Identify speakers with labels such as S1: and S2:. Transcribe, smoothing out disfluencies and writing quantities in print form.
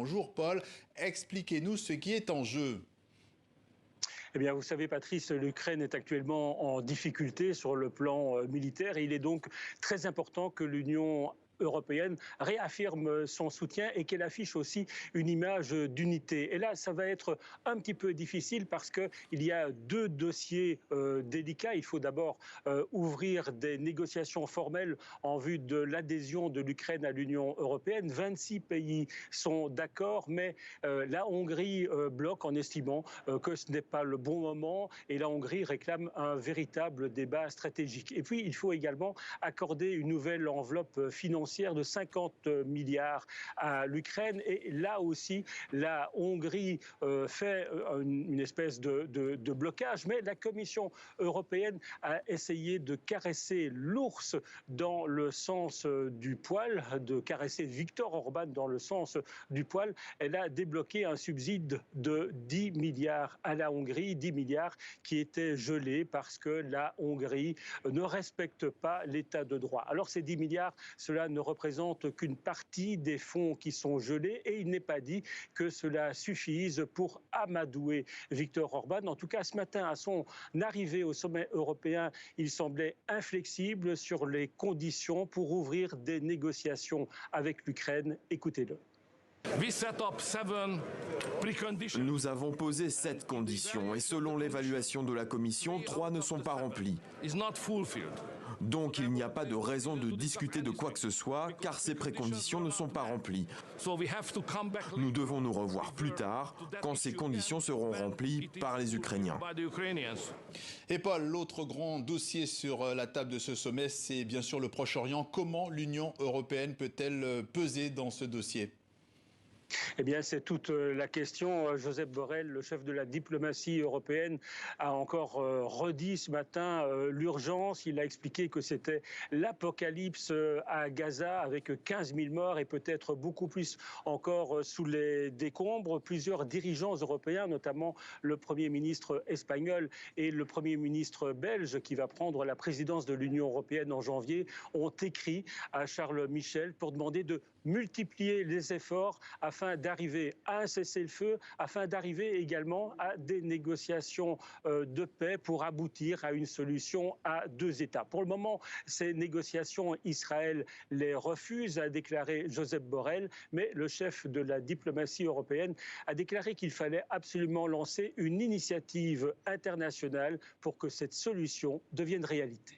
S1: Bonjour Paul, expliquez-nous ce qui est en jeu.
S2: Eh bien, vous savez, Patrice, l'Ukraine est actuellement en difficulté sur le plan militaire et il est donc très important que l'Union européenne réaffirme son soutien et qu'elle affiche aussi une image d'unité. Et là, ça va être un petit peu difficile parce qu'il y a deux dossiers délicats. Il faut d'abord ouvrir des négociations formelles en vue de l'adhésion de l'Ukraine à l'Union européenne. 26 pays sont d'accord, mais la Hongrie bloque en estimant que ce n'est pas le bon moment et la Hongrie réclame un véritable débat stratégique. Et puis, il faut également accorder une nouvelle enveloppe financière de 50 milliards à l'Ukraine. Et là aussi, la Hongrie fait une espèce de blocage. Mais la Commission européenne a essayé de caresser l'ours dans le sens du poil, de caresser Viktor Orban dans le sens du poil. Elle a débloqué un subside de 10 milliards à la Hongrie, 10 milliards qui étaient gelés parce que la Hongrie ne respecte pas l'état de droit. Alors ces 10 milliards, cela ne représente qu'une partie des fonds qui sont gelés et il n'est pas dit que cela suffise pour amadouer Viktor Orban. En tout cas, ce matin, à son arrivée au sommet européen, il semblait inflexible sur les conditions pour ouvrir des négociations avec l'Ukraine. Écoutez-le.
S3: Nous avons posé 7 conditions et selon l'évaluation de la Commission, 3 ne sont pas remplies. Donc il n'y a pas de raison de discuter de quoi que ce soit car ces préconditions ne sont pas remplies. Nous devons nous revoir plus tard quand ces conditions seront remplies par les Ukrainiens.
S1: Et Paul, l'autre grand dossier sur la table de ce sommet, c'est bien sûr le Proche-Orient. Comment l'Union européenne peut-elle peser dans ce dossier ?
S2: Eh bien, c'est toute la question. Josep Borrell, le chef de la diplomatie européenne, a encore redit ce matin l'urgence. Il a expliqué que c'était l'apocalypse à Gaza avec 15 000 morts et peut-être beaucoup plus encore sous les décombres. Plusieurs dirigeants européens, notamment le Premier ministre espagnol et le Premier ministre belge qui va prendre la présidence de l'Union européenne en janvier, ont écrit à Charles Michel pour demander de multiplier les efforts afin d'arriver à un cessez-le-feu, afin d'arriver également à des négociations de paix pour aboutir à une solution à 2 États. Pour le moment, ces négociations, Israël les refuse, a déclaré Josep Borrell, mais le chef de la diplomatie européenne a déclaré qu'il fallait absolument lancer une initiative internationale pour que cette solution devienne réalité.